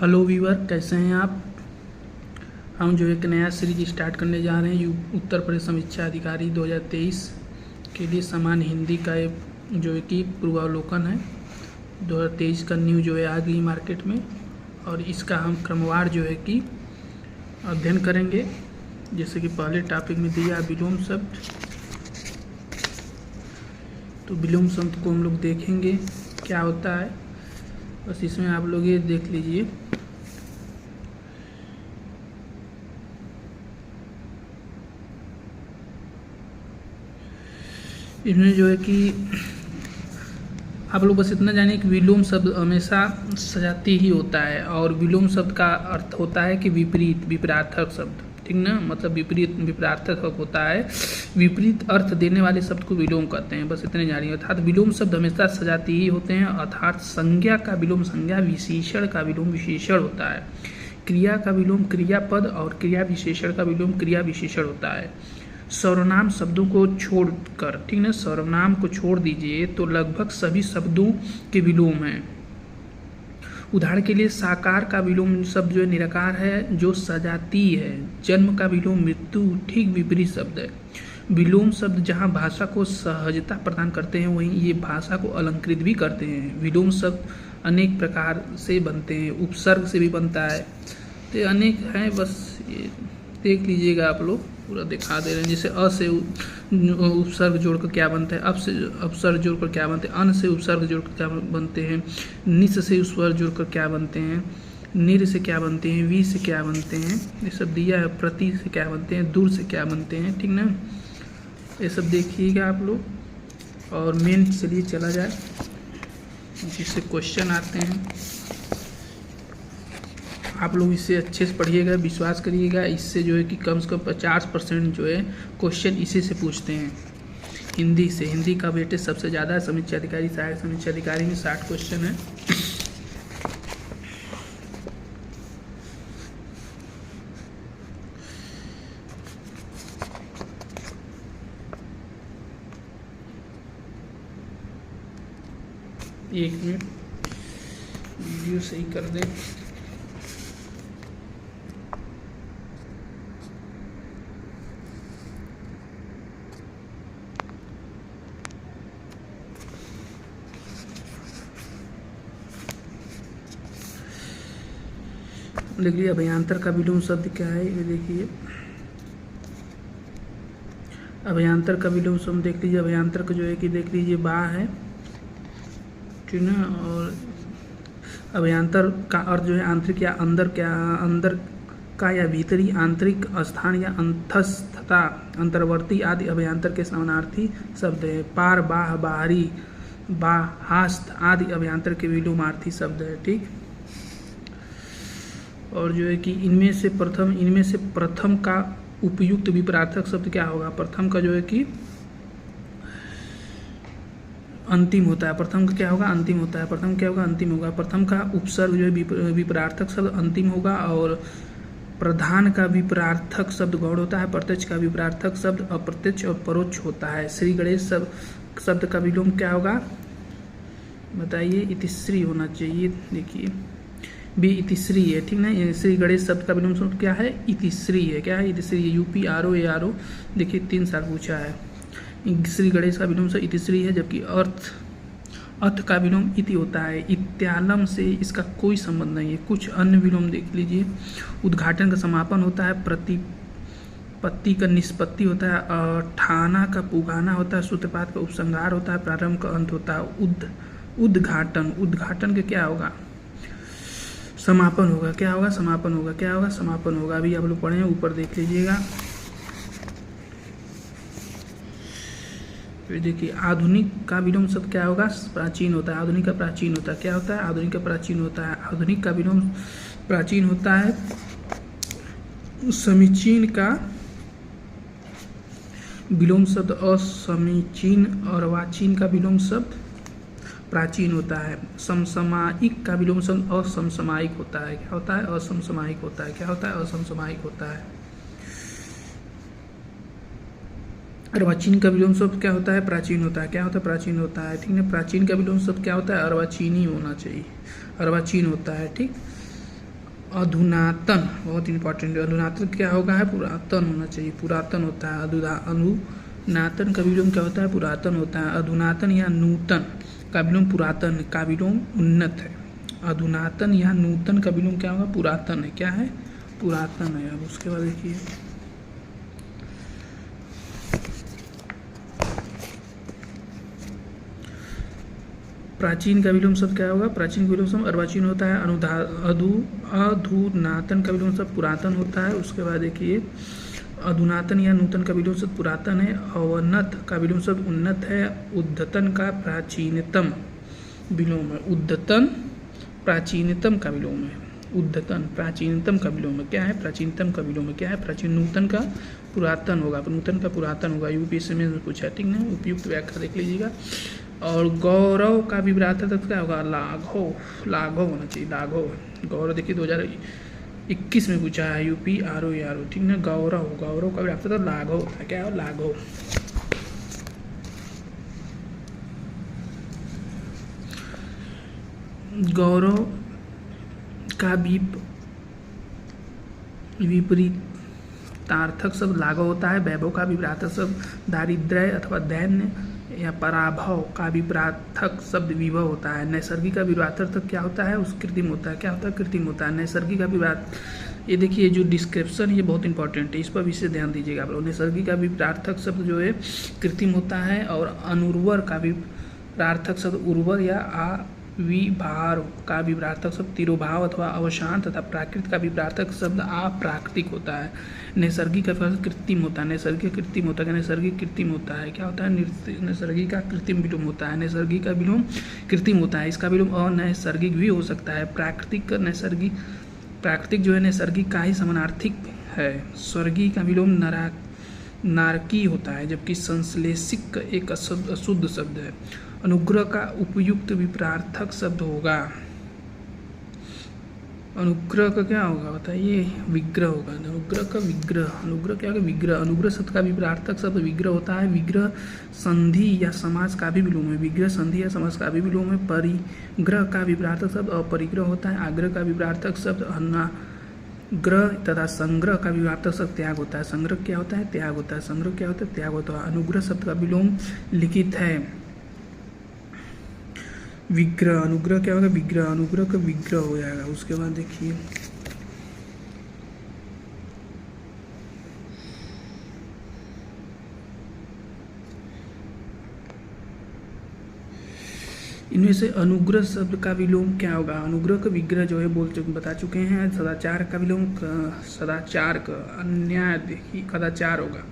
Hello viewer, कैसे हैं आप। हम जो एक नया सीरीज स्टार्ट करने जा रहे हैं उत्तर प्रदेश समीक्षा अधिकारी 2023 के लिए सामान्य हिंदी का एक जो है कि पूर्वावलोकन है। 2023 का न्यू जो है आ गई मार्केट में और इसका हम क्रमवार जो है कि अध्ययन करेंगे। जैसे कि पहले टॉपिक में दिया विलोम शब्द, तो विलोम शब्द को हम लोग देखेंगे क्या होता है। बस इसमें आप लोग ये देख लीजिए। इसमें जो है कि आप लोग बस इतना जानिए कि विलोम शब्द हमेशा सजाती ही होता है और विलोम शब्द का अर्थ होता है कि विपरीतार्थक शब्द, ठीक ना। मतलब विपरीतार्थक होता है, विपरीत अर्थ देने वाले शब्द को विलोम कहते हैं। बस इतने जानिए। अर्थात विलोम शब्द हमेशा सजाती ही होते हैं। अर्थात संज्ञा का विलोम संज्ञा, विशेषण का विलोम विशेषण होता है। क्रिया का विलोम क्रियापद और क्रिया विशेषण का विलोम क्रिया विशेषण होता है। सर्वनाम शब्दों को छोड़कर, ठीक ना, सर्वनाम को छोड़ दीजिए तो लगभग सभी शब्दों के विलोम हैं। उदाहरण के लिए साकार का विलोम शब्द जो है निराकार है, जो सजाती है। जन्म का विलोम मृत्यु, ठीक विपरीत शब्द है। विलोम शब्द जहाँ भाषा को सहजता प्रदान करते हैं वहीं ये भाषा को अलंकृत भी करते हैं। विलोम शब्द अनेक प्रकार से बनते हैं, उपसर्ग से भी बनता है, तो अनेक हैं। बस ये देख लीजिएगा, आप लोग पूरा दिखा दे रहे हैं। जैसे अ से उपसर्ग जोड़कर क्या बनता है, अब से उपसर्ग जोड़कर क्या बनते हैं, अन से उपसर्ग जोड़कर क्या बनते हैं, निस से उपसर्ग जोड़कर क्या बनते हैं, निर से क्या बनते हैं, वी से क्या बनते हैं, ये सब दिया है। प्रति से क्या बनते हैं, दूर से क्या बनते हैं, ठीक ना। ये सब देखिएगा आप लोग। और मेन चलिए चला जाए, जिससे क्वेश्चन आते हैं। आप लोग इसे अच्छे से पढ़िएगा, विश्वास करिएगा। इससे जो है कि कम से कम 50% जो है क्वेश्चन इसी से पूछते हैं, हिंदी से। हिंदी का वेटेज सबसे ज़्यादा है। समीक्षा अधिकारी, सहायक समीक्षा अधिकारी में 60 क्वेश्चन है। एक मिनट, वीडियो सही कर दें। देख लीजिए, अभयांतर का विलोम शब्द क्या है, ये देखिए। अभयांतर का विलोम शब्द देख लीजिए। अभयांतर का जो है कि देख लीजिए बा है, ठीक ना। और अभयांतर का अर्थ जो है आंतरिक या अंदर का या भीतरी, आंतरिक स्थान या अंतस्थता, अंतर्वर्ती आदि अभयांतर के समानार्थी शब्द है। पार, बाह, बाहरी, बाहास्त आदि अभयांतर के विलोमार्थी शब्द है, ठीक। और जो है कि इनमें से प्रथम का उपयुक्त विपरीतार्थक शब्द क्या होगा। प्रथम का जो है कि अंतिम होता है। प्रथम का क्या होगा, अंतिम होता है। प्रथम क्या होगा, अंतिम होगा। प्रथम का उपसर्ग जो है विपरीतार्थक शब्द अंतिम होगा। और प्रधान का विपरीतार्थक शब्द गौण होता है। प्रत्यक्ष का विपरीतार्थक शब्द अप्रत्यक्ष और परोक्ष होता है। श्री गणेश शब्द का विलोम क्या होगा, बताइए। इतिश्री होना चाहिए। देखिए भी इतिश्री है, ठीक ना। श्री गणेश शब्द का विलोम शब्द क्या है, इतिश्री है। क्या है, इतिश्री है। यूपी आरओ ए आरओ देखिए 3 साल पूछा है। श्री गणेश का विलोम शब्द इतिश्री है, जबकि अर्थ का विलोम इति होता है। इत्यालम से इसका कोई संबंध नहीं है। कुछ अन्य विलोम देख लीजिए। उद्घाटन का समापन होता है। प्रतिपत्ति का निष्पत्ति होता है। ठाना का पुगाना होता है। सूत्रपात का उपसंहार होता है। प्रारंभ का अंत होता है। उद्घाटन का क्या होगा, समापन होगा। क्या होगा, समापन होगा। क्या होगा, समापन होगा। अभी आप लोग पढ़े, ऊपर देख लीजिएगा। फिर देखिए, आधुनिक का विलोम शब्द क्या होगा, प्राचीन होता है। आधुनिक का प्राचीन होता है। क्या होता है, आधुनिक का प्राचीन होता है। आधुनिक का विलोम प्राचीन होता है। समीचीन का विलोम शब्द असमीचीन और अर्वाचीन का विलोम शब्द प्राचीन होता है। समसामयिक का विलोम शब्द असमसामयिक होता है। क्या होता है, असमसामयिक होता है। क्या होता है, असमसामयिक होता है। अर्वाचीन का विलोम शब्द क्या होता है, प्राचीन होता है। क्या होता है, प्राचीन होता है, ठीक है। प्राचीन का विलोम शब्द क्या होता है, अर्वाचीनी होना चाहिए, अर्वाचीन होता है, ठीक। अधुनातन, बहुत इंपॉर्टेंट है। अधुनातन क्या होगा है, पुरातन होना चाहिए, पुरातन होता है। अधुनातन का विलोम क्या होता है, पुरातन होता है। अधुनातन या नूतन का विलोम पुरातन का विलोम उन्नत है। अधुनातन या नूतन का विलोम क्या होगा, पुरातन है। क्या है, पुरातन है। अब उसके बाद देखिए प्राचीन का विलोम शब्द क्या होगा, प्राचीन का विलोम शब्द अर्वाचीन होता है। अधुनातन का विलोम शब्द पुरातन होता है। उसके बाद देखिए अधुनातन या नूतन का विलोम शब्द पुरातन है। अवनत का विलोम शब्द उन्नत है। उद्धतन का प्राचीनतम विलोम है। उद्धतन प्राचीनतम का विलोम है। उद्धतन प्राचीनतम का विलोम है। क्या है, प्राचीनतम का विलोम है। क्या है, प्राचीन। नूतन का पुरातन होगा, नूतन का पुरातन होगा। यूपीएससी में पूछा, ठीक ना, उपयुक्त व्याख्या देख लीजिएगा। और गौरव का विभ्रातक क्या होगा, लाघव, लाघव होना चाहिए, लाघव। गौरव देखिए 2021 में पूछा है, यूपी आरओ, ठीक ना। गौरव, गौरव का विभ्रातक लाघव होता है। क्या है, लाघव। गौरव का विपरीतार्थक शब्द लाघव होता है। वैभव का विपरीतार्थक शब्द दारिद्र्य अथवा दैन्य या पराभव का विपरीतार्थक शब्द विभव होता है। नैसर्गिक का विपरीतार्थक क्या होता है, उस कृत्रिम होता है। क्या होता है, कृत्रिम होता है। नैसर्गिक का विपरीत, ये देखिए जो डिस्क्रिप्शन, ये बहुत इंपॉर्टेंट है, इस पर विशेष ध्यान दीजिएगा आप लोग। नैसर्गिक का विपरीतार्थक शब्द जो है कृत्रिम होता है। और अनुर्वर का विपरीतार्थक शब्द उर्वर या विभार का विपरीतार्थक शब्द तिरोभाव अथवा अवसान तथा प्राकृत का विपरीतार्थक शब्द अप्राकृतिक होता है। नैसर्गिक का कृत्रिम होता है। नैसर्गिक कृत्रिम होता है। नैसर्गिक कृत्रिम होता है। क्या होता है, नैसर्गिक का कृत्रिम विलोम होता है। नैसर्गिक का विलोम कृत्रिम होता है। इसका विलोम अनैसर्गिक भी हो सकता है। प्राकृतिक नैसर्गिक, प्राकृतिक जो है नैसर्गिक का ही समानार्थिक है। स्वर्गीय का विलोम नारकी होता है, जबकि संश्लेषिक एक अशुद्ध शब्द है। अनुग्रह का उपयुक्त विपरीतार्थक शब्द होगा, अनुग्रह का क्या होगा बताइए, विग्रह होगा। अनुग्रह का विग्रह, अनुग्रह क्या होगा, विग्रह। अनुग्रह शब्द का विपरीतार्थक शब्द विग्रह होता है। विग्रह संधि या समास का भी विलोम है। विग्रह संधि या समास का भी विलोम है। परिग्रह का विपरीतार्थक शब्द अपरिग्रह होता है। आग्रह का विपरीतार्थक शब्द अनाग्रह तथा संग्रह का विपरीतार्थक शब्द त्याग होता है। संग्रह क्या होता है, त्याग होता है। संग्रह क्या होता है, त्याग होता है। अनुग्रह शब्द का विलोम लिखित है विग्रह। अनुग्रह क्या होगा, विग्रह। अनुग्रह का विग्रह हो जाएगा। उसके बाद देखिए इनमें से अनुग्रह शब्द का विलोम क्या होगा। अनुग्रह का विग्रह जो है बता चुके हैं। सदाचार का विलोम सदाचार का अन्याय देखिए कदाचार होगा।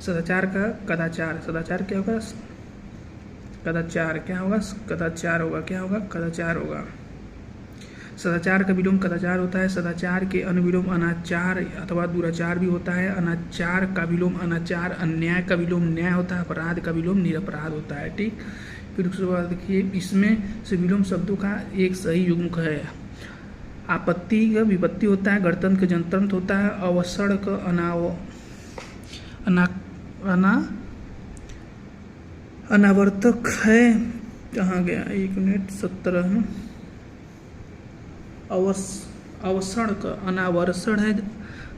सदाचार का कदाचार, सदाचार क्या होगा, कदाचार क्या होगा, कदाचार होगा। क्या होगा, कदाचार होगा। सदाचार का विलोम कदाचार होता है। सदाचार के अनुविलोम अनाचार अथवा दुराचार भी होता है। अनाचार का विलोम अनाचार। अन्याय का विलोम न्याय होता है। अपराध का विलोम निरपराध होता है। ठीक, फिर उसके बाद देखिए इसमें से विलोम शब्दों का एक सही युग्म है। आपत्ति का विपत्ति होता है। गणतंत्र का जनतंत्र होता है। अवसर का अनावर्तक है। कहाँ गया, 1 मिनट 17 है। अवसर का अनावर्षण है।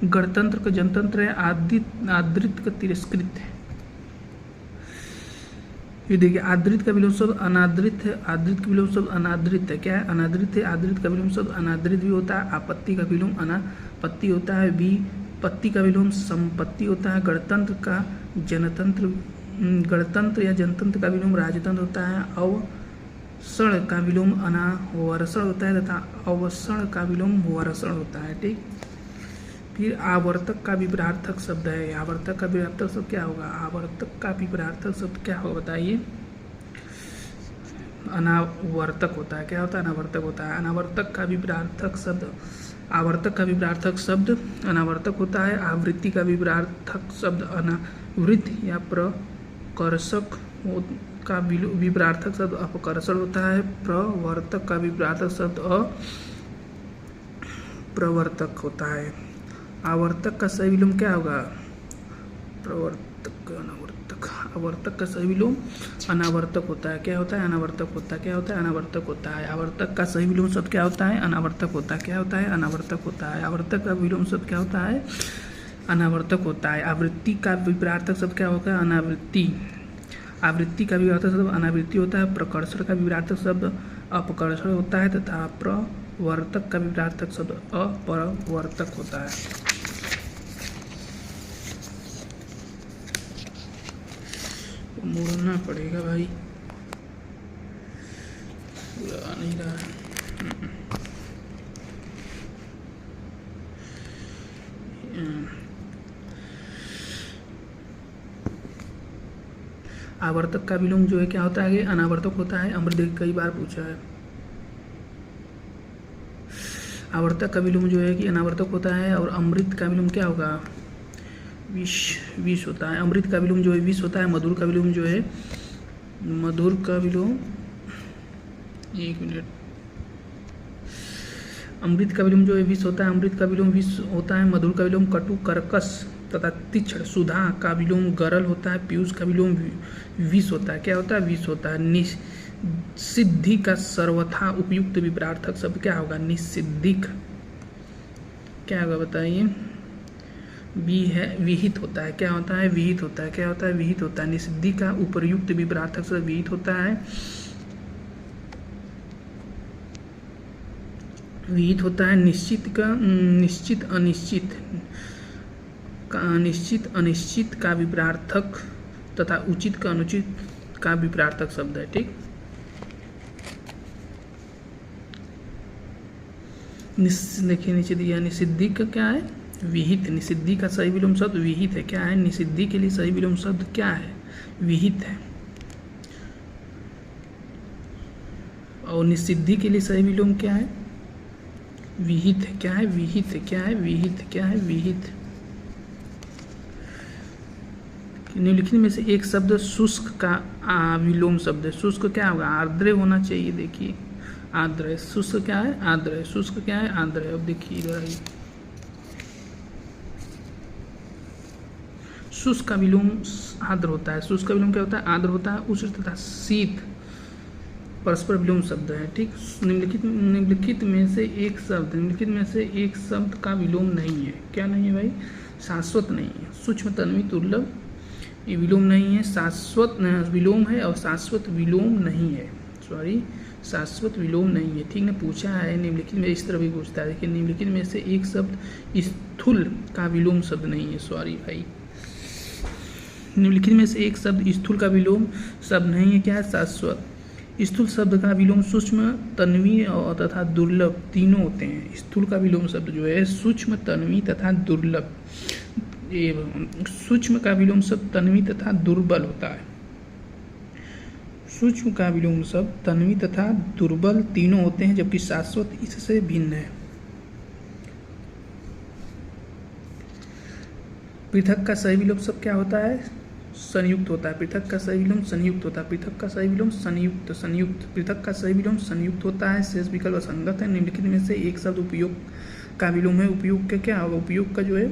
गणतंत्र का जनतंत्र है। आदृत का तिरस्कृत है। ये देखिए आदृत का विलोम शब्द अनादृत है। आदृत का विलोम शब्द अनादृत है। क्या है, अनादृत है। आदृत का विलोम शब्द अनादृत भी होता है। आपत्ति का विलोम अनापत्ति होता है। विपत्ति का विलोम संपत्ति होता है। गणतंत्र का जनतंत्र, गणतंत्र या जनतंत्र का विलोम राजतंत्र होता है। अवसर का विलोम अनावर्षण होता है तथा अवसर का विलोम वर्षण होता है। ठीक, फिर आवर्तक का विपरीतार्थक शब्द है। आवर्तक का विपरीतार्थक शब्द क्या होगा, आवर्तक का विपरीतार्थक शब्द क्या होगा बताइए, अनावर्तक होता है। क्या होता है, अनावर्तक होता है। अनावर्तक का विपरीतार्थक शब्द, आवर्तक का विपरीतार्थक शब्द अनावर्तक होता है। आवृत्ति का विपरीतार्थक शब्द अनावृत या प्रकर्षक का विपरीतार्थक शब्द अपकर्षण होता है। प्रवर्तक का विपरीतार्थक शब्द अप्रवर्तक होता है। आवर्तक का सही विलोम क्या होगा, प्रवर्तक, अनावर्तक, आवर्तक का सही विलोम अनावर्तक होता है। क्या होता है? अनावर्तक होता है। क्या होता है? अनावर्तक होता है। आवर्तक का सही विलोम शब्द क्या होता है? अनावर्तक होता है। क्या होता है? अनावर्तक होता है। आवर्तक का विलोम शब्द क्या होता है? अनावर्तक होता है। आवृत्ति का विपरीतार्थक शब्द क्या होता है? अनावृत्ति। आवृत्ति का विपरीतार्थक शब्द अनावृत्ति होता है। प्रकर्षण का विपरीतार्थक शब्द अपकर्षण होता है तथा प्रवर्तक का विपरीतार्थक शब्द अपरवर्तक होता है। मोड़ना पड़ेगा भाई, पूरा नहीं रहा है। आवर्तक का विलोम जो है क्या होता है? अनावर्तक होता है। अमृत कई बार पूछा है। आवर्तक का विलोम जो है कि अनावर्तक होता है और अमृत का विलोम क्या होगा? विष होता है। अमृत का विलोम जो है विष होता है। मधुर का विलोम जो है मधुर का विलोम, एक मिनट, अमृत का विलोम जो है विष होता है। अमृत का विलोम विष होता है। मधुर का विलोम कटु कर्कश तथा तीक्ष्ण। सुधा का विलोम गरल होता है। पीयूष का विलोम विष होता है। क्या होता है? विष होता है। निषिद्धि का सर्वथा उपयुक्त विपरीतार्थक शब्द क्या होगा? निषिद्धिक। क्या होगा बताइए? बी है, विहित होता है। क्या होता है? विहित होता है। क्या होता है? विहित होता है। निषिद्धि का उपयुक्त विपरीतार्थक शब्द विहित होता है। विहित होता है। निश्चित का निश्चित अनिश्चित का निश्चित अनिश्चित का विपरीतार्थक तथा उचित का अनुचित का विपरीतार्थक शब्द है। ठीक, देखिए नीचे दिया। निषिद्धि का क्या है? विहित। निषिद्धि का सही विलोम शब्द विहित है। क्या है? निषिद्धि के लिए सही विलोम शब्द क्या है? विहित है। और निषिद्धि के लिए सही विलोम क्या है? विहित है। क्या है? विहित है। क्या है? विहित। क्या है? विहित। निम्नलिखित में से एक शब्द शुष्क का विलोम शब्द है। शुष्क क्या होगा? आर्द्र होना चाहिए। देखिए आर्द्र है। शुष्क क्या है? आर्द्र है। शुष्क क्या है? आर्द्र है। अब देखिए इधर आइए। शुष्क का विलोम आर्द्र होता है। शुष्क का विलोम क्या होता है? आर्द्र होता है। उष्ण तथा शीत परस्पर विलोम शब्द है। ठीक, निम्नलिखित में से एक शब्द का विलोम नहीं है। क्या नहीं है भाई? शाश्वत नहीं है। सूक्ष्म तन्वी दुर्लभ, ये विलोम नहीं है। शाश्वत विलोम है और शाश्वत विलोम नहीं है। सॉरी, शाश्वत विलोम नहीं है। ठीक ना, पूछा है निम्नलिखित में, इस तरह भी पूछता है। देखिए निम्नलिखित में से एक शब्द स्थूल का विलोम शब्द नहीं है। सॉरी भाई, निम्नलिखित में से एक शब्द स्थूल का विलोम शब्द नहीं है। क्या है? शाश्वत। स्थूल शब्द का विलोम सूक्ष्म तन्वी और तथा दुर्लभ तीनों होते हैं। स्थूल का विलोम शब्द जो है सूक्ष्म तन्वी तथा दुर्लभ, सूक्ष्म का विलोम शब्द तन्वी तथा दुर्बल होता है। सूक्ष्म का विलोम शब्द तन्वी तथा दुर्बल तीनों होते हैं, जबकि शाश्वत इससे भिन्न है। पृथक का सही विलोम शब्द क्या होता है? संयुक्त होता है। पृथक का सही विलोम संयुक्त होता है। पृथक का सही विलोम संयुक्त संयुक्त पृथक का सही विलोम संयुक्त होता है। शेष विकल्प असंगत है। निम्नलिखित में से एक शब्द उपयोग का विलोम है। उपयोग का क्या होगा? उपयोग का जो है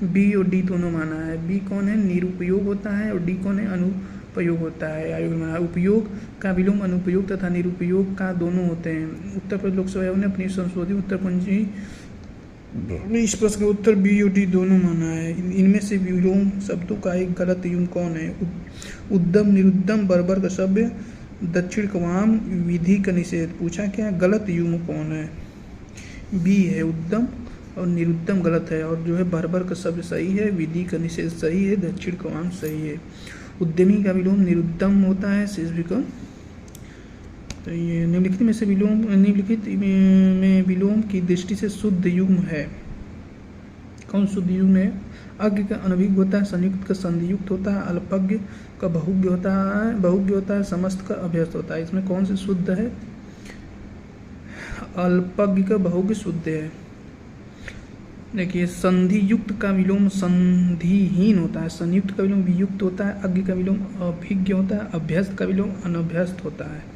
बी और डी दोनों माना है। बी कौन है? निरुपयोग होता है और डी कौन है? अनुपयोग होता है। आयोग माना। उपयोग का विलोम अनुपयोग तथा निरुपयोग का दोनों होते हैं। उत्तर प्रदेश लोकसभा आयोग ने अपनी संशोधित उत्तर पंजी इस प्रश्न का उत्तर बी और डी दोनों माना है। इनमें से विलोम शब्दों का एक गलत युग्म कौन है? उद्दम, निरुद्दम, बर्बर का सभ्य, दक्षिण कवाम, विधि का निषेध। पूछा क्या? गलत युग्म कौन है? बी है। उद्दम और निरुद्दम गलत है, और जो है बर्बर का शब्द सही है, विधि का निषेध सही है, दक्षिण कवाम सही है। उद्यमी का विलोम निरुद्दम होता है। शेष विकल्प तो ये निम्नलिखित में से विलोम की दृष्टि से शुद्ध युग्म है। कौन शुद्ध युग्म है? अज्ञ का अनभिज्ञ होता है। संयुक्त का संधियुक्त होता है। अल्पज्ञ का बहुज्ञ होता है। समस्त का अभ्यस्त होता है। इसमें कौन से शुद्ध है? अल्पज्ञ का बहुज्ञ शुद्ध है। देखिए संधियुक्त का विलोम संधिहीन होता है। संयुक्त का विलोम वियुक्त होता है। अज्ञ का विलोम अभिज्ञ होता है। अभ्यस्त का विलोम अनभ्यस्त होता है।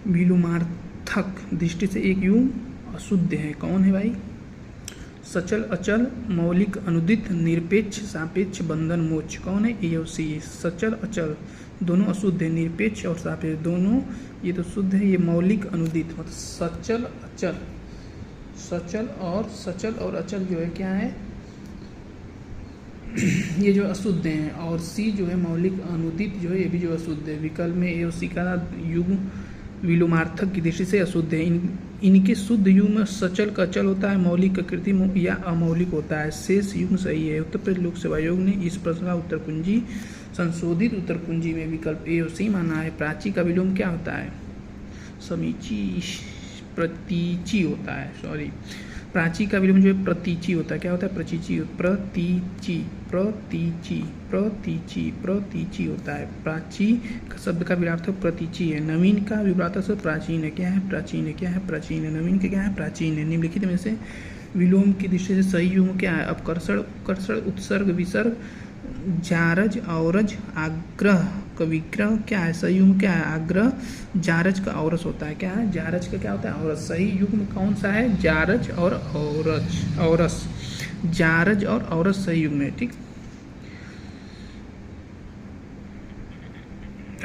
विलोमार्थक दृष्टि से एक युग्म अशुद्ध है। कौन है भाई? सचल अचल मौलिक अनुदित निरपेक्ष सापेक्ष बंधन मोक्ष। कौन है? ए और सी। सचल अचल दोनों अशुद्ध है, निरपेक्ष और सापेक्ष दोनों ये तो शुद्ध है। ये मौलिक अनुदित मतलब सचल अचल, सचल और अचल जो है क्या है, ये जो अशुद्ध हैं। और सी जो है मौलिक अनुदित जो है ये भी जो अशुद्ध है। विकल्प में ए और सी का युग्म विलोमार्थक की दृष्टि से अशुद्ध है। इनके शुद्ध युग्म में सचल का अचल होता है, मौलिक का कृत्रिम या अमौलिक होता है। शेष युग्म सही है। उत्तर प्रदेश लोक सेवा आयोग ने इस प्रश्न का उत्तर कुंजी संशोधित उत्तर कुंजी में विकल्प ए और सी माना है। प्राची का विलोम क्या होता है? समीची प्रतीची होता है, सॉरी। प्राची का विलोम जो है प्रतीची होता है। क्या होता है? प्रतीची होता है। प्राची का शब्द का विरार्थक प्रतीची है। नवीन का विरार्थक शब्द प्राचीन है। क्या है? प्राचीन है। क्या है? प्राचीन है। नवीन का क्या है? प्राचीन है। निम्नलिखित में से विलोम की दृष्टि से सही युग्म क्या है? अपकर्षण, उपकर्षण, उत्सर्ग, विसर्ग, जारज, औरज, आग्रह का विग्रह क्या है? सही युग्म क्या है? आग्रह जारज का औरस होता है। क्या है? जारज का क्या होता है? औरस। सही युग्म कौन सा है? जारज और औरज, औरस। जारज और औरस सही युग्म है। ठीक।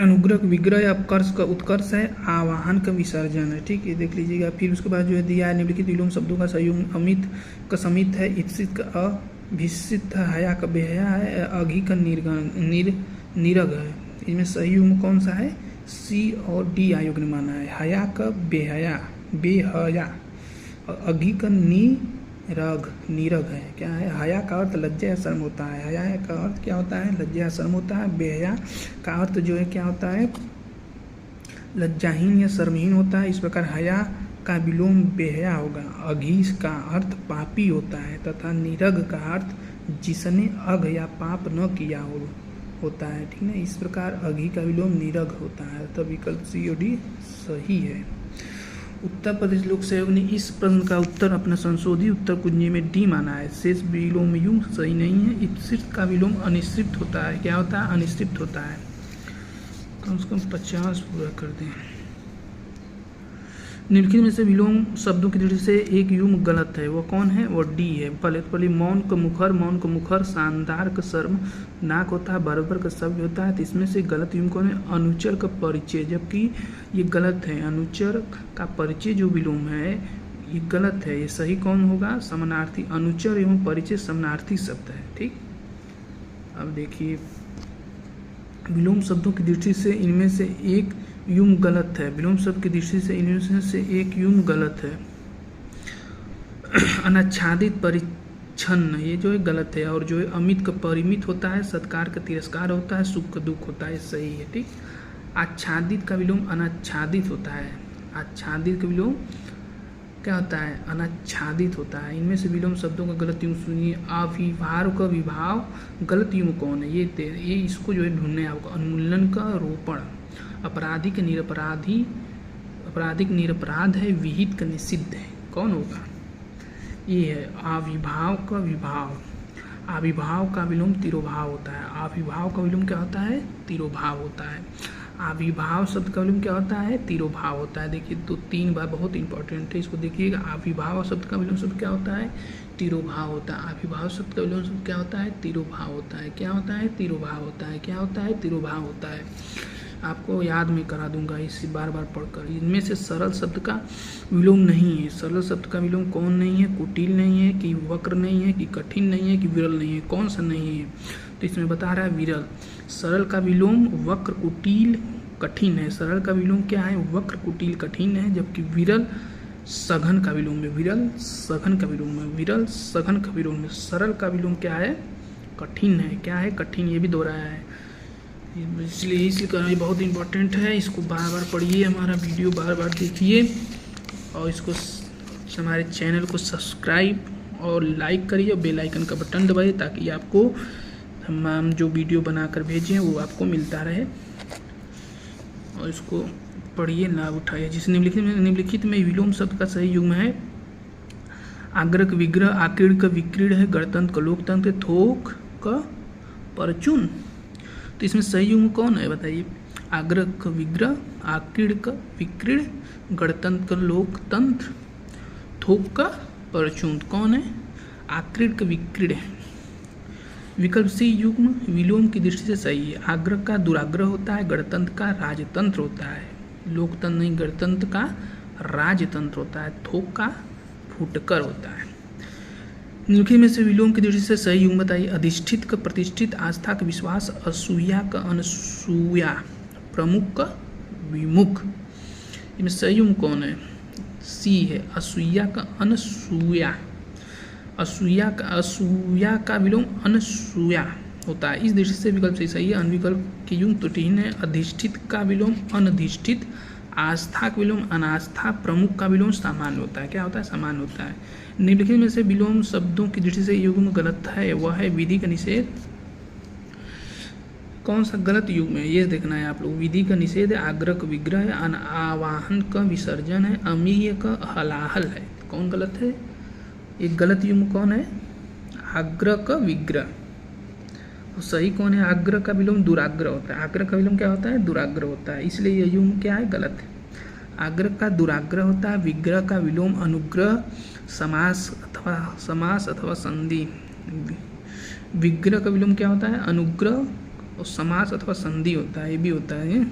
अनुग्रह विग्रह या अपकर्ष का उत्कर्ष है, आवाहन का विसर्जन है। ठीक, ये देख लीजिएगा। फिर उसके बाद जो है दिया है निम्नलिखित विलोम शब्दों का सही युग्म अमित का समित है, इप्सित का अभिसित, हया का बेहया है, अघी का निरग है। इसमें सही युग्म कौन सा है? सी और डी आयोग ने माना है। हया का बेहया और अघी का नीरग है। क्या है? हया का अर्थ लज्जा या शर्म होता है। हया का अर्थ क्या होता है? लज्जा या शर्म होता है। बेहया का अर्थ जो है क्या होता है? लज्जाहीन या शर्महीन होता है। इस प्रकार हया का विलोम बेहया होगा। अघी का अर्थ पापी होता है तथा निरग का अर्थ जिसने अघ या पाप न किया होता है। ठीक है, इस प्रकार अघी का विलोम निरग होता है। तब विकल्प सी और डी सही है। उत्तर प्रदेश लोक सेवा ने इस प्रश्न का उत्तर अपना संशोधित उत्तर कुंजी में डी माना है। शेष विलोम युग्म सही नहीं है। इप्सित का विलोम अनिश्चित होता है। क्या होता है? अनिश्चित होता है। कम से कम 50 पूरा कर दें। निम्नलिखित में से विलोम शब्दों की दृष्टि से एक युग्म गलत है। वो कौन है? वो डी है। पहले मौन का मुखर, शानदार का शर्म, नाक होता है, बराबर का शब्द होता है। तो इसमें से गलत युग्म कौन है? अनुचर का परिचय, जबकि ये गलत है। अनुचर का परिचय जो विलोम है ये गलत है। ये सही कौन होगा? समानार्थी। अनुचर एवं परिचय समानार्थी शब्द है। ठीक, अब देखिए विलोम शब्दों की दृष्टि से इनमें से एक युग्म गलत है। विलोम शब्द की दृष्टि से इनमें से एक युग्म गलत है। अनाच्छादित परिच्छन्न ये जो है गलत है। और जो है अमित का परिमित होता है, सत्कार का तिरस्कार होता है, सुख का दुख होता है, सही है। ठीक, आच्छादित का विलोम अनाच्छादित होता है। आच्छादित का विलोम क्या होता है? अनाच्छादित होता है। इनमें से विलोम शब्दों का गलत युग्म सुनिए। अविभाव का विभाव गलत युग्म कौन है? ये इसको जो है ढूंढने आपको। उन्मूलन का रोपण, अपराधिक निरपराधी, अपराधिक निरपराध है, विहित का निषिद्ध है। कौन होगा? ये है आविभाव का विभाव। आविभाव का विलोम तिरोभाव होता है। आविभाव का विलोम क्या होता है? तिरोभाव होता है। आविभाव शब्द का विलोम क्या होता है? तिरोभाव होता है। देखिए तो 3 बार बहुत इंपॉर्टेंट है, इसको देखिएगा। आविभाव शब्द का विलोम शब्द क्या होता है? तिरोभाव होता है। आविभाव शब्द का विलोम शब्द क्या होता है? तिरोभाव होता है। क्या होता है? तिरोभाव होता है। क्या होता है? तिरोभाव होता है। आपको याद में करा दूंगा इसे बार बार पढ़कर। इनमें से सरल शब्द का विलोम नहीं है। सरल शब्द का विलोम कौन नहीं है? कुटिल नहीं है, कि वक्र नहीं है, कि कठिन नहीं है, कि विरल नहीं है। कौन सा नहीं है? तो इसमें बता रहा है विरल। सरल का विलोम वक्र, कुटिल, कठिन है। सरल का विलोम क्या है? वक्र, कुटिल, कठिन है। जबकि विरल सघन का विलोम है। विरल सघन का विलोम है। विरल सघन का विलोम है। सरल का विलोम क्या है? कठिन है। क्या है? कठिन। ये भी दोहराया है, इसलिए करना बहुत इंपॉर्टेंट है। इसको बार बार पढ़िए, हमारा वीडियो बार बार देखिए और इसको हमारे चैनल को सब्सक्राइब और लाइक करिए और बेल आइकन का बटन दबाइए ताकि आपको हम जो वीडियो बनाकर भेजें वो आपको मिलता रहे। और इसको पढ़िए, लाभ उठाइए। जिस निम्नलिखित में विलोम शब्द का सही युग्म है आग्रह विग्रह, आक्रीड़ का विक्रीड़ है, गणतंत्र का लोकतंत्र, थोक का परचून। तो इसमें सही युग्म कौन है बताइए? आग्रह का विग्रह, आक्रीड़ का विक्रीड़, गणतंत्र का लोकतंत्र, थोक का परचून। कौन है? आक्रीड विक्रीड विकल्प सी युग्म विलोम की दृष्टि से सही है। आग्रह का दुराग्रह होता है, गणतंत्र का राजतंत्र होता है, लोकतंत्र नहीं गणतंत्र का राजतंत्र होता है, थोक का फुटकर होता है। निम्नलिखित में से विलोम की दृष्टि से सही युग्म बताइए। अधिष्ठित का प्रतिष्ठित, आस्था का विश्वास, असूया का अनसूया, प्रमुख का विमुख। इनमें सही युग्म कौन है? सी है, असूया का अनसूया। असूया का विलोम अनसूया होता है। इस दृष्टि से विकल्प सही है। अनविकल्प की युग्म त्रुटिहीन है। अधिष्ठित का विलोम अनधिष्ठित, आस्था का विलोम अनास्था, प्रमुख का विलोम सामान्य होता है। क्या होता है? सामान्य होता है। निम्नलिखित में से विलोम शब्दों की दृष्टि से युग्म गलत है, वह है विधि का निषेध। कौन सा गलत युग्म है ये देखना है आप लोग। विधि का निषेध है, आग्रह का विग्रह है, आवाहन का विसर्जन है, अमीय का हलाहल है। कौन गलत है? एक गलत युग्म कौन है? आग्रह का विग्रह। और सही कौन है? आग्रह का विलोम दुराग्रह होता है। आग्रह का विलोम क्या होता है? दुराग्रह होता है, इसलिए यह युग्म क्या है? गलत है। आग्रह का दुराग्रह होता है, विग्रह का विलोम अनुग्रह, समास अथवा संधि। विग्रह का विलोम क्या होता है? अनुग्रह, और समास अथवा संधि होता है, ये भी होता है।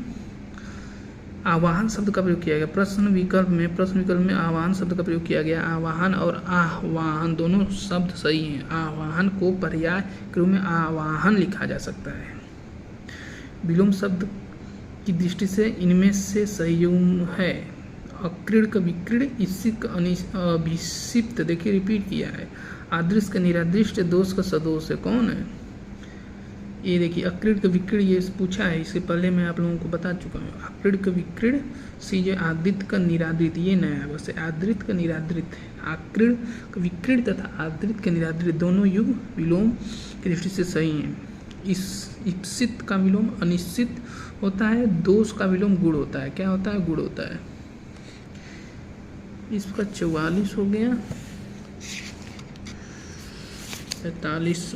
आवाहन शब्द का प्रयोग किया गया प्रश्न विकल्प में आवाहन शब्द का प्रयोग किया गया। आवाहन और आह्वान दोनों शब्द सही हैं। आवाहन को पर्याय के रूप में आवाहन लिखा जा सकता है। विलोम शब्द की दृष्टि से इनमें से सही युग्म है अक्रीड का विक्रीड, इसिक अभिषिप्त। देखिए रिपीट किया है। आदृश का निरादृष्ट, दोष का सदोष है। कौन है ये? देखिए अक्रीड का विक्रीड ये पूछा है, इससे पहले मैं आप लोगों को बता चुका हूँ। अक्रीड का विक्रीड, सी जो आदृत का निरादृत, ये नया है वैसे। आदृत का निरादृत, आक्रीड का विक्रीड तथा आदृत का निरादृत दोनों युग्म विलोम की दृष्टि से सही हैं। इस इप्सित का विलोम अनिश्चित होता है, दोष का विलोम गुण होता है। क्या होता है? गुण होता है। इसका 44 हो गया। 45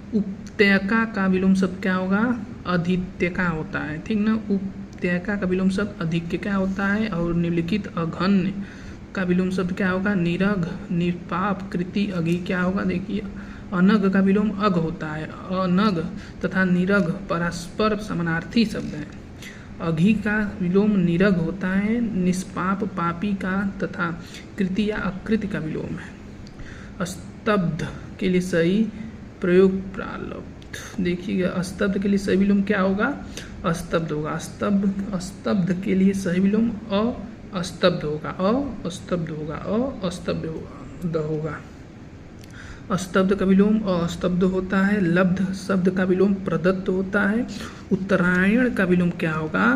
उपत्यका का विलोम शब्द क्या होगा? अधित्यका होता है, ठीक ना। उपत्यका का विलोम शब्द अधिक्य क्या होता है? और निम्नलिखित अघन्य का विलोम शब्द क्या होगा? निरघ, निष्पाप, कृति, अघि क्या होगा? देखिए अनघ का विलोम अघ होता है। अनघ तथा निरघ परस्पर समानार्थी शब्द हैं। अघि का विलोम निरघ होता है। निष्पाप पापी का तथा कृति या अकृति का विलोम है। स्तब्ध के लिए सही प्रयोग प्रारब्ध। देखिएगा अस्तब्ध के लिए सही विलोम क्या होगा? अस्तब्ध होगा। अस्तब्ध के लिए सही विलोम अस्तब्ध होगा। अस्तब्ध होगा, अस्तब्ध होगा। अस्तब्ध का विलोम अस्तब्ध होता है। लब्ध शब्द का विलोम प्रदत्त होता है। उत्तरायण का विलोम क्या होगा?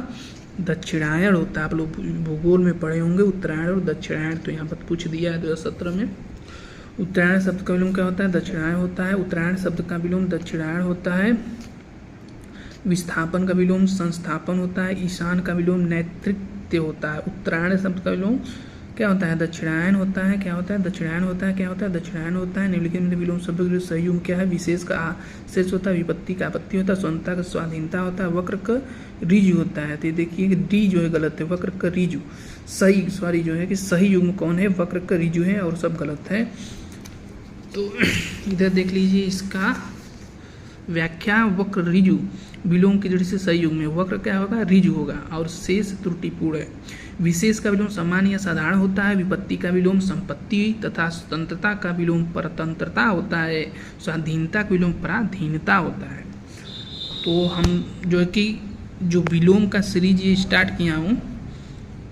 दक्षिणायण होता है। आप लोग भूगोल में पढ़े होंगे उत्तरायण और दक्षिणायन, तो यहाँ पर पूछ दिया है 2017 में। उत्तरायण शब्द का विलोम क्या होता है? दक्षिणायन होता है। उत्तरायण शब्द का विलोम दक्षिणायन होता है। विस्थापन का विलोम संस्थापन होता है। ईशान का विलोम नेतृत्व होता है। उत्तरायण शब्द का विलोम क्या होता है? दक्षिणायन होता है। क्या होता है? दक्षिणायन होता है। क्या होता है? दक्षिणायन होता है। निम्नलिखित में विलोम शब्द के सही युग्म क्या है? विशेष का शेष होता है, विपत्ति का आपत्ति होता है, स्वतंत्रता का स्वाधीनता होता है, वक्र का ऋजु होता है। तो देखिए डी जो है गलत है, वक्र का ऋजु सही, सॉरी जो है कि सही युग्म कौन है? वक्र का ऋजु है, और सब गलत है। तो इधर देख लीजिए इसका व्याख्या। वक्र ऋजु विलोम की दृष्टि से सही युग्म में वक्र क्या होगा? ऋजु होगा, और शेष त्रुटिपूर्ण है। विशेष का विलोम सामान्य या साधारण होता है। विपत्ति का विलोम संपत्ति तथा स्वतंत्रता का विलोम परतंत्रता होता है। स्वाधीनता का विलोम पराधीनता होता है। तो हम जो है कि जो विलोम का सीरीज ये स्टार्ट किया हूँ,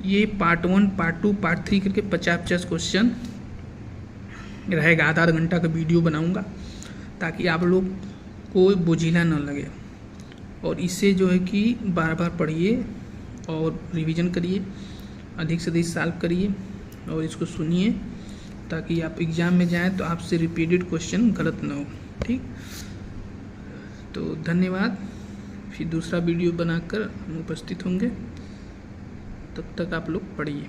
ये पार्ट 1, पार्ट 2, पार्ट 3 करके 50-50 क्वेश्चन रहेगा। आधा घंटा का वीडियो बनाऊंगा ताकि आप लोग को बोझिला न लगे, और इसे जो है कि बार बार पढ़िए और रिवीजन करिए, अधिक से अधिक सॉल्व करिए और इसको सुनिए, ताकि आप एग्ज़ाम में जाएं तो आपसे रिपीटेड क्वेश्चन गलत ना हो। ठीक, तो धन्यवाद। फिर दूसरा वीडियो बनाकर हम उपस्थित होंगे, तब तक आप लोग पढ़िए।